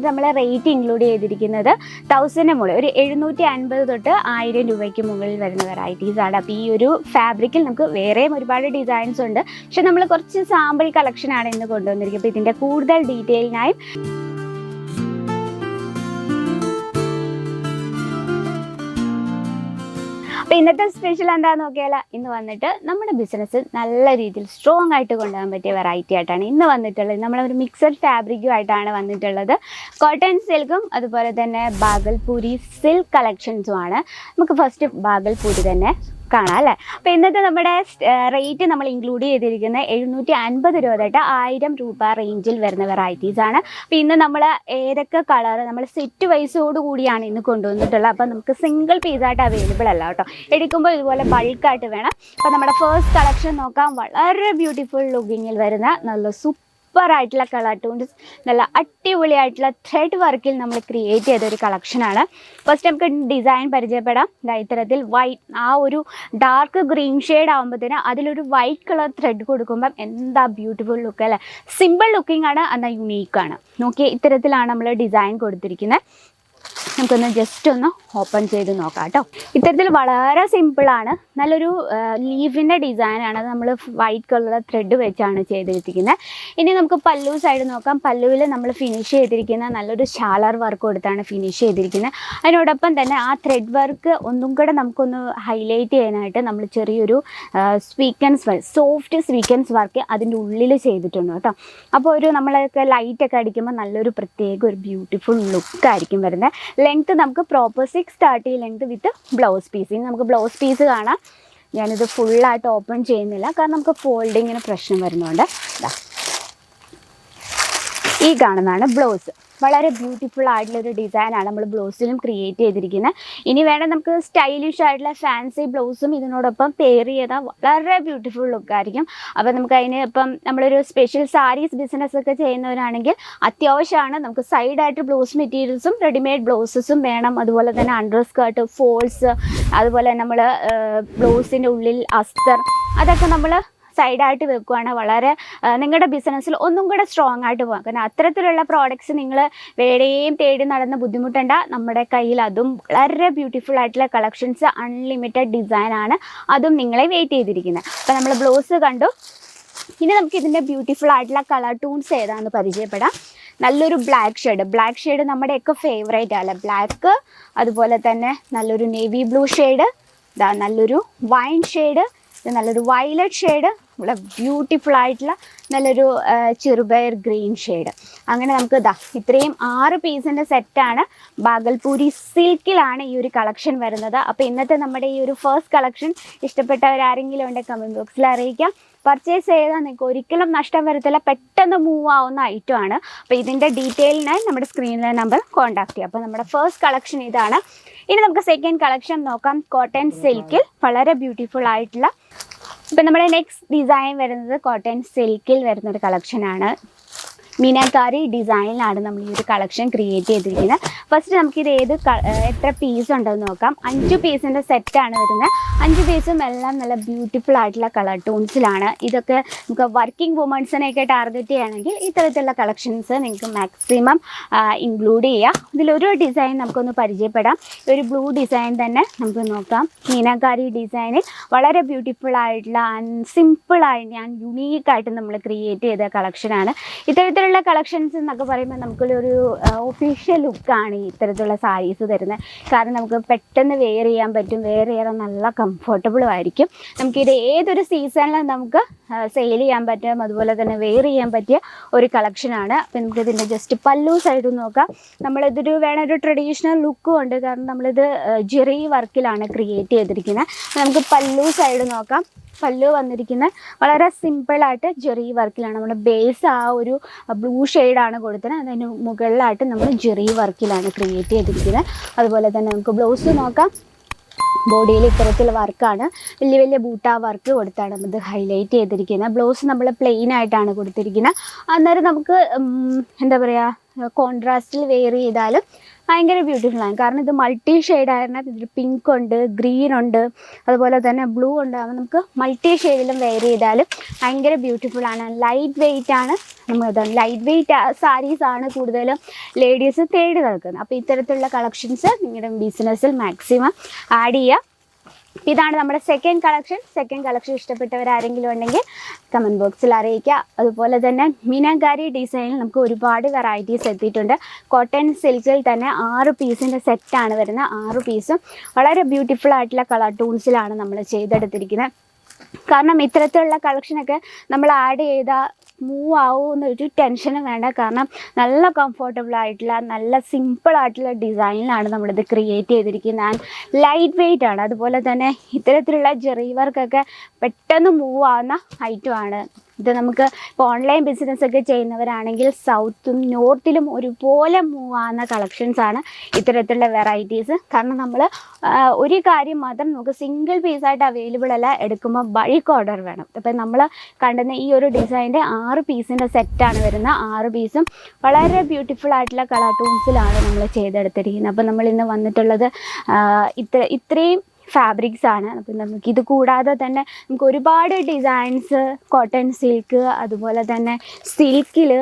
വരുന്നത് നമ്മൾ rate include ചെയ്തിരിക്കുന്നത് 1000 മുകളിൽ ഒരു 750 തൊട്ട് 1000 രൂപയ്ക്ക് മുകളിൽ വരുന്ന വെറൈറ്റീസ് ആണ്. അപ്പോൾ ഈ ഒരു ഫാബ്രിക്കിൽ നമുക്ക് വേറെയും ഒരുപാട് ഡിസൈൻസ് ഉണ്ട്. പക്ഷെ നമ്മൾ കുറച്ച് സാമ്പിൾ കളക്ഷനാണ് ഇന്ന് കൊണ്ടുവന്നിരിക്കുന്നത്. അപ്പോൾ ഇതിൻ്റെ കൂടുതൽ ഡീറ്റെയിലിനായി അപ്പോൾ ഇന്നത്തെ സ്പെഷ്യൽ എന്താണെന്ന് നോക്കിയാൽ ഇന്ന് വന്നിട്ട് നമ്മുടെ ബിസിനസ് നല്ല രീതിയിൽ സ്ട്രോങ് ആയിട്ട് കൊണ്ടുപോകാൻ പറ്റിയ വെറൈറ്റി ആയിട്ടാണ് ഇന്ന് വന്നിട്ടുള്ളത്. നമ്മളൊരു മിക്സഡ് ഫാബ്രിക്കും ആയിട്ടാണ് വന്നിട്ടുള്ളത്. കോട്ടൺ സിൽക്കും അതുപോലെ തന്നെ ബാഗൽപൂരി സിൽക്ക് കളക്ഷൻസുമാണ്. നമുക്ക് ഫസ്റ്റ് ബാഗൽപൂരി തന്നെ കാണാം അല്ലേ. അപ്പോൾ ഇന്നത്തെ നമ്മുടെ റേറ്റ് നമ്മൾ ഇൻക്ലൂഡ് ചെയ്തിരിക്കുന്നത് 750 രൂപ തൊട്ട് 1000 രൂപ റേഞ്ചിൽ വരുന്ന വെറൈറ്റീസ് ആണ്. അപ്പോൾ ഇന്ന് നമ്മൾ ഏതൊക്കെ കളർ നമ്മൾ സെറ്റ് വൈസോട് കൂടിയാണ് ഇന്ന് കൊണ്ടുവന്നിട്ടുള്ളത്. അപ്പോൾ നമുക്ക് സിംഗിൾ പീസായിട്ട് അവൈലബിൾ അല്ല കേട്ടോ. എടുക്കുമ്പോൾ ഇതുപോലെ ബൾക്കായിട്ട് വേണം. അപ്പോൾ നമ്മുടെ ഫസ്റ്റ് കളക്ഷൻ നോക്കാം. വളരെ ബ്യൂട്ടിഫുൾ ലുക്കിങ്ങിൽ വരുന്ന നല്ല സൂപ്പറായിട്ടുള്ള കളർ ടൂൺസ്, നല്ല അടിപൊളിയായിട്ടുള്ള ത്രെഡ് വർക്കിൽ നമ്മൾ ക്രിയേറ്റ് ചെയ്തൊരു കളക്ഷനാണ്. ഫസ്റ്റ് നമുക്ക് ഡിസൈൻ പരിചയപ്പെടാം. ഇത്തരത്തിൽ വൈറ്റ്, ആ ഒരു ഡാർക്ക് ഗ്രീൻ ഷെയ്ഡ് ആകുമ്പോഴത്തേന് അതിലൊരു വൈറ്റ് കളർ ത്രെഡ് കൊടുക്കുമ്പം എന്താ ബ്യൂട്ടിഫുൾ ലുക്ക് അല്ലേ. സിമ്പിൾ ലുക്കിംഗ് ആണ്, എന്നാൽ യുണീക്കാണ്. നോക്കി ഇത്തരത്തിലാണ് നമ്മൾ ഡിസൈൻ കൊടുത്തിരിക്കുന്നത്. നമുക്കൊന്ന് ജസ്റ്റ് ഒന്ന് ഓപ്പൺ ചെയ്ത് നോക്കാം കേട്ടോ. ഇത്തരത്തിൽ വളരെ സിമ്പിളാണ്. നല്ലൊരു ലീഫിൻ്റെ ഡിസൈനാണ്. അത് നമ്മൾ വൈറ്റ് കളർ ത്രെഡ് വെച്ചാണ് ചെയ്തിരിക്കുന്നത്. ഇനി നമുക്ക് പല്ലു സൈഡ് നോക്കാം. പല്ലുവിൽ നമ്മൾ ഫിനിഷ് ചെയ്തിരിക്കുന്ന നല്ലൊരു ഷാലർ വർക്ക് കൊടുത്താണ് ഫിനിഷ് ചെയ്തിരിക്കുന്നത്. അതിനോടൊപ്പം തന്നെ ആ ത്രെഡ് വർക്ക് ഒന്നും കൂടെ നമുക്കൊന്ന് ഹൈലൈറ്റ് ചെയ്യാനായിട്ട് നമ്മൾ ചെറിയൊരു sequins work, soft sequins work അതിൻ്റെ ഉള്ളിൽ ചെയ്തിട്ടുണ്ട് കേട്ടോ. അപ്പോൾ ഒരു നമ്മളൊക്കെ ലൈറ്റൊക്കെ അടിക്കുമ്പോൾ നല്ലൊരു പ്രത്യേക ഒരു ബ്യൂട്ടിഫുൾ ലുക്കായിരിക്കും വരുന്നത്. ലെങ്ത്ത് നമുക്ക് proper 630 length with blouse piece. ഇനി നമുക്ക് ബ്ലൗസ് പീസ് കാണാം. ഞാനിത് ഫുള്ളായിട്ട് ഓപ്പൺ ചെയ്യുന്നില്ല, കാരണം നമുക്ക് ഫോൾഡിങ്ങിന് പ്രശ്നം വരുന്നുണ്ട്. ഈ കാണുന്നതാണ് ബ്ലൗസ്. വളരെ ബ്യൂട്ടിഫുൾ ആയിട്ടുള്ളൊരു ഡിസൈനാണ് നമ്മൾ ബ്ലൗസിലും ക്രിയേറ്റ് ചെയ്തിരിക്കുന്നത്. ഇനി വേണം നമുക്ക് സ്റ്റൈലിഷ് ആയിട്ടുള്ള ഫാൻസി ബ്ലൗസും ഇതിനോടൊപ്പം പെയർ ചെയ്താൽ വളരെ ബ്യൂട്ടിഫുൾ ലുക്കായിരിക്കും. അപ്പോൾ നമുക്ക് അതിന് ഇപ്പം നമ്മളൊരു സ്പെഷ്യൽ സാരീസ് ബിസിനസ്സൊക്കെ ചെയ്യുന്നവരാണെങ്കിൽ അത്യാവശ്യമാണ്. നമുക്ക് സൈഡായിട്ട് ബ്ലൗസ് മെറ്റീരിയൽസും റെഡിമെയ്ഡ് ബ്ലൗസസും വേണം. അതുപോലെ തന്നെ അണ്ടർ സ്കേർട്ട്, ഫോൾസ്, അതുപോലെ നമ്മൾ ബ്ലൗസിൻ്റെ ഉള്ളിൽ അസ്തർ, അതൊക്കെ നമ്മൾ സൈഡായിട്ട് വെക്കുകയാണ് വളരെ നിങ്ങളുടെ ബിസിനസ്സിൽ ഒന്നും കൂടെ സ്ട്രോങ് ആയിട്ട് പോകാം. കാരണം അത്തരത്തിലുള്ള പ്രോഡക്റ്റ്സ് നിങ്ങൾ വേറെയും തേടി നടന്ന് ബുദ്ധിമുട്ടേണ്ട. നമ്മുടെ കയ്യിൽ അതും വളരെ ബ്യൂട്ടിഫുൾ ആയിട്ടുള്ള കളക്ഷൻസ്, അൺലിമിറ്റഡ് ഡിസൈനാണ്, അതും നിങ്ങളെ വെയിറ്റ് ചെയ്തിരിക്കുന്നത്. അപ്പോൾ നമ്മൾ ബ്ലൗസ് കണ്ടു. ഇനി നമുക്ക് ഇതിൻ്റെ ബ്യൂട്ടിഫുൾ ആയിട്ടുള്ള കളർ ടൂൺസ് ഏതാണെന്ന് പരിചയപ്പെടാം. നല്ലൊരു ബ്ലാക്ക് ഷെയ്ഡ് നമ്മുടെയൊക്കെ ഫേവറേറ്റ് ആണ്. ബ്ലാക്ക്, അതുപോലെ തന്നെ നല്ലൊരു നേവി ബ്ലൂ ഷെയ്ഡ്, നല്ലൊരു വൈൻ ഷെയ്ഡ്, നല്ലൊരു വയലറ്റ് ഷെയ്ഡ്, ഇവിടെ ബ്യൂട്ടിഫുൾ ആയിട്ടുള്ള നല്ലൊരു ചെറുപയർ ഗ്രീൻ ഷെയ്ഡ്. അങ്ങനെ നമുക്ക് ഇത്രയും 6 പീസിൻ്റെ സെറ്റാണ്. ബാഗൽപൂരി സിൽക്കിലാണ് ഈ ഒരു കളക്ഷൻ വരുന്നത്. അപ്പോൾ ഇന്നത്തെ നമ്മുടെ ഈ ഒരു ഫസ്റ്റ് കളക്ഷൻ ഇഷ്ടപ്പെട്ടവരാരെങ്കിലും ഉണ്ടെങ്കിൽ കമൻറ്റ് ബോക്സിൽ അറിയിക്കാം. പർച്ചേസ് ചെയ്താൽ നിങ്ങൾക്ക് ഒരിക്കലും നഷ്ടം വരത്തില്ല. പെട്ടെന്ന് മൂവ് ആവുന്ന ഐറ്റമാണ്. അപ്പോൾ ഇതിൻ്റെ ഡീറ്റെയിലിനായി നമ്മുടെ സ്ക്രീനിലെ നമ്പർ കോൺടാക്ട് ചെയ്യുക. അപ്പോൾ നമ്മുടെ ഫസ്റ്റ് കളക്ഷൻ ഇതാണ്. ഇനി നമുക്ക് സെക്കൻഡ് കളക്ഷൻ നോക്കാം. കോട്ടൺ സിൽക്കിൽ വളരെ ബ്യൂട്ടിഫുൾ ആയിട്ടുള്ള, ഇപ്പം നമ്മുടെ നെക്സ്റ്റ് ഡിസൈൻ വരുന്നത് കോട്ടൺ സിൽക്കിൽ വരുന്നൊരു കളക്ഷനാണ്. മീനാക്കാരി ഡിസൈനിലാണ് നമ്മൾ ഈ ഒരു കളക്ഷൻ ക്രിയേറ്റ് ചെയ്തിരിക്കുന്നത്. ഫസ്റ്റ് നമുക്കിത് എത്ര പീസ് ഉണ്ടെന്ന് നോക്കാം. 5 പീസിൻ്റെ സെറ്റാണ് വരുന്നത്. 5 പീസും എല്ലാം നല്ല ബ്യൂട്ടിഫുൾ ആയിട്ടുള്ള കളർ ടൂൺസിലാണ്. ഇതൊക്കെ നമുക്ക് വർക്കിംഗ് വുമൺസിനെയൊക്കെ ടാർഗറ്റ് ചെയ്യുകയാണെങ്കിൽ ഇത്തരത്തിലുള്ള കളക്ഷൻസ് നിങ്ങൾക്ക് മാക്സിമം ഇൻക്ലൂഡ് ചെയ്യാം. ഇതിലൊരു ഡിസൈൻ നമുക്കൊന്ന് പരിചയപ്പെടാം. ഒരു ബ്ലൂ ഡിസൈൻ തന്നെ നമുക്ക് നോക്കാം. മീനാക്കാരി ഡിസൈനിൽ വളരെ ബ്യൂട്ടിഫുൾ ആയിട്ടുള്ള സിമ്പിളായിട്ട് യുണീക്കായിട്ട് നമ്മൾ ക്രിയേറ്റ് ചെയ്ത കളക്ഷനാണ്. ഇത്തരത്തിലുള്ള കളക്ഷൻസ് എന്നൊക്കെ പറയുമ്പോൾ നമുക്കൊരു ഒഫീഷ്യൽ ലുക്കാണ് ഇത്തരത്തിലുള്ള സാരീസ് തരുന്നത്. കാരണം നമുക്ക് പെട്ടെന്ന് വെയർ ചെയ്യാൻ പറ്റും, വെയർ ചെയ്യാൻ നല്ല കംഫർട്ടബിളും ആയിരിക്കും. നമുക്കിത് ഏതൊരു സീസണിലും നമുക്ക് സെയിൽ ചെയ്യാൻ പറ്റും, അതുപോലെ തന്നെ വെയർ ചെയ്യാൻ പറ്റിയ ഒരു കളക്ഷനാണ്. അപ്പോൾ നമുക്കിതിൻ്റെ ജസ്റ്റ് പല്ലു സൈഡ് നോക്കാം. നമ്മളിതൊരു ഒരു ട്രഡീഷണൽ ലുക്കും ഉണ്ട്, കാരണം നമ്മളിത് ജെറി വർക്കിലാണ് ക്രിയേറ്റ് ചെയ്തിരിക്കുന്നത്. നമുക്ക് പല്ലു സൈഡ് നോക്കാം. പല്ലു വന്നിരിക്കുന്നത് വളരെ സിമ്പിളായിട്ട് ജെറി വർക്കിലാണ്. നമ്മുടെ ബേസ് ആ ഒരു ബ്ലൂ ഷെയ്ഡാണ് കൊടുത്തത്. അതിന് മുകളിലായിട്ട് നമ്മൾ ജെറി വർക്കിലാണ് ക്രിയേറ്റ് ചെയ്തിരിക്കുന്നത്. അതുപോലെ തന്നെ നമുക്ക് ബ്ലൗസ് നോക്കാം. ബോഡിയിൽ ഇത്തരത്തിൽ വർക്കാണ്, വലിയ വലിയ ബൂട്ട വർക്ക് കൊടുത്താണ് ഇത് ഹൈലൈറ്റ് ചെയ്തിരിക്കുന്നത്. ബ്ലൗസ് നമ്മൾ പ്ലെയിൻ ആയിട്ടാണ് കൊടുത്തിരിക്കുന്നത്. അന്നേരം നമുക്ക് എന്താ പറയുക, കോൺട്രാസ്റ്റിൽ വെയർ ചെയ്താലും ഭയങ്കര ബ്യൂട്ടിഫുൾ ആണ്. കാരണം ഇത് മൾട്ടി ഷെയ്ഡ് ആയിരുന്നാൽ ഇതിൽ പിങ്ക് ഉണ്ട്, ഗ്രീൻ ഉണ്ട്, അതുപോലെ തന്നെ ബ്ലൂ ഉണ്ട്. അപ്പോൾ നമുക്ക് മൾട്ടി ഷെയ്ഡിലും വെയർ ചെയ്താലും ഭയങ്കര ബ്യൂട്ടിഫുൾ ആണ്. ലൈറ്റ് വെയ്റ്റ് ആണ്. നമുക്ക് ലൈറ്റ് വെയ്റ്റ് സാരീസാണ് കൂടുതലും ലേഡീസ് തേടി നടക്കുന്നത്. അപ്പോൾ ഇത്തരത്തിലുള്ള കളക്ഷൻസ് നിങ്ങളുടെ ബിസിനസ്സിൽ മാക്സിമം ആഡ് ചെയ്യുക. ഇതാണ് നമ്മുടെ സെക്കൻഡ് കളക്ഷൻ ഇഷ്ടപ്പെട്ടവരാരെങ്കിലും ഉണ്ടെങ്കിൽ കമൻറ്റ് ബോക്സിൽ അറിയിക്കുക. അതുപോലെ തന്നെ മീനാങ്കാരി ഡിസൈനിൽ നമുക്ക് ഒരുപാട് വെറൈറ്റീസ് എത്തിയിട്ടുണ്ട്. കോട്ടൺ സിൽക്കിൽ തന്നെ 6 പീസിൻ്റെ സെറ്റാണ് വരുന്നത്. 6 പീസും വളരെ ബ്യൂട്ടിഫുൾ ആയിട്ടുള്ള കളർ ടൂൺസിലാണ് നമ്മൾ ചെയ്തെടുത്തിരിക്കുന്നത്. കാരണം ഇത്തരത്തിലുള്ള കളക്ഷനൊക്കെ നമ്മൾ ആഡ് ചെയ്താൽ മൂവ് ആവുമെന്നൊരു ടെൻഷനും വേണ്ട. കാരണം നല്ല കംഫർട്ടബിൾ ആയിട്ടുള്ള നല്ല സിമ്പിൾ ആയിട്ടുള്ള ഡിസൈനിലാണ് നമ്മളിത് ക്രിയേറ്റ് ചെയ്തിരിക്കുന്നത്. ആൻഡ് ലൈറ്റ് വെയ്റ്റ് ആണ്. അതുപോലെ തന്നെ ഇത്തരത്തിലുള്ള ജെറി വർക്കൊക്കെ പെട്ടെന്ന് മൂവ് ആവുന്ന ഐറ്റമാണ്. ഇത് നമുക്ക് ഇപ്പോൾ ഓൺലൈൻ ബിസിനസ്സൊക്കെ ചെയ്യുന്നവരാണെങ്കിൽ സൗത്തും നോർത്തിലും ഒരുപോലെ മൂവ് ആവുന്ന കളക്ഷൻസാണ് ഇത്തരത്തിലുള്ള വെറൈറ്റീസ്. കാരണം നമ്മൾ ഒരു കാര്യം മാത്രം നമുക്ക് സിംഗിൾ പീസായിട്ട് അവൈലബിൾ അല്ല, എടുക്കുമ്പോൾ ബൾക്ക് ഓർഡർ വേണം. അപ്പം നമ്മൾ കണ്ടുന്ന ഈ ഒരു ഡിസൈൻ്റെ 6 പീസിൻ്റെ സെറ്റാണ് വരുന്നത്. 6 പീസും വളരെ ബ്യൂട്ടിഫുൾ ആയിട്ടുള്ള കളർ ടൂൺസിലാണ് നമ്മൾ ചെയ്തെടുത്തിരിക്കുന്നത്. അപ്പോൾ നമ്മൾ ഇന്ന് വന്നിട്ടുള്ളത് ഇത്രയും ഫാബ്രിക്സ് ആണ്. അപ്പം നമുക്കിത് കൂടാതെ തന്നെ നമുക്ക് ഒരുപാട് ഡിസൈൻസ് കോട്ടൺ സിൽക്ക്, അതുപോലെ തന്നെ സിൽക്കിൽ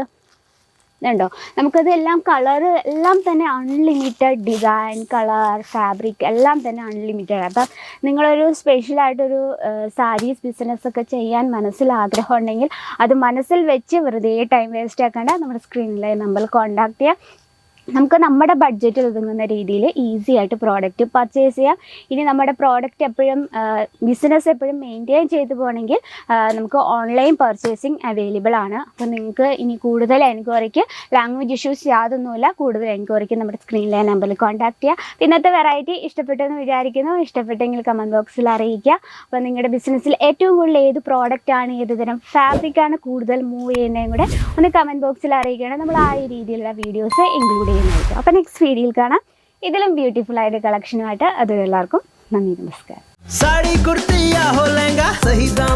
ഉണ്ടോ, നമുക്കതെല്ലാം കളറ് എല്ലാം തന്നെ അൺലിമിറ്റഡ് ഡിസൈൻ, കളർ, ഫാബ്രിക് എല്ലാം തന്നെ അൺലിമിറ്റഡ്. അപ്പം നിങ്ങളൊരു സ്പെഷ്യലായിട്ടൊരു സാരീസ് ബിസിനസ്സൊക്കെ ചെയ്യാൻ മനസ്സിൽ ആഗ്രഹം ഉണ്ടെങ്കിൽ അത് മനസ്സിൽ വെച്ച് വെറുതെ ടൈം വേസ്റ്റ് ആക്കേണ്ട, നമ്മുടെ സ്ക്രീനിലെ നമ്പറിൽ കോൺടാക്ട് ചെയ്യുക. നമുക്ക് നമ്മുടെ ബഡ്ജറ്റിൽ ഒതുങ്ങുന്ന രീതിയിൽ ഈസി ആയിട്ട് പ്രോഡക്റ്റ് പർച്ചേസ് ചെയ്യാം. ഇനി നമ്മുടെ പ്രോഡക്റ്റ് എപ്പോഴും ബിസിനസ് എപ്പോഴും മെയിൻറ്റെയിൻ ചെയ്ത് പോകണമെങ്കിൽ നമുക്ക് ഓൺലൈൻ പർച്ചേസിങ് അവൈലബിൾ ആണ്. അപ്പോൾ നിങ്ങൾക്ക് ഇനി കൂടുതൽ എൻക്വയറിക്ക് ലാംഗ്വേജ് ഇഷ്യൂസ് യാതൊന്നുമില്ല. കൂടുതൽ എൻക്വയറിക്ക് നമ്മുടെ സ്ക്രീനിലെ നമ്പറിൽ കോൺടാക്ട് ചെയ്യുക. ഇന്നത്തെ വെറൈറ്റി ഇഷ്ടപ്പെട്ടെന്ന് വിചാരിക്കുന്നു. ഇഷ്ടപ്പെട്ടെങ്കിൽ കമൻറ്റ് ബോക്സിൽ അറിയിക്കുക. അപ്പോൾ നിങ്ങളുടെ ബിസിനസ്സിൽ ഏറ്റവും കൂടുതൽ ഏത് പ്രോഡക്റ്റാണ്, ഏത് തരം ഫാബ്രിക്കാണ് കൂടുതൽ മൂവ് ചെയ്യുന്നതും കൂടെ ഒന്ന് കമൻറ്റ് ബോക്സിൽ അറിയിക്കുകയാണ്. നമ്മൾ ആ രീതിയിലുള്ള വീഡിയോസ് ഇൻക്ലൂഡ് ചെയ്യുന്നതായിരിക്കും. അപ്പോൾ നെക്സ്റ്റ് വീഡിയോയിൽ കാണാം ഇതിലും ബ്യൂട്ടിഫുൾ ആയിട്ട് കളക്ഷനുമായിട്ട്. അതുവരെ എല്ലാവർക്കും നന്ദി, നമസ്കാരം. साड़ी कुर्ती या हो लहंगा सही दाम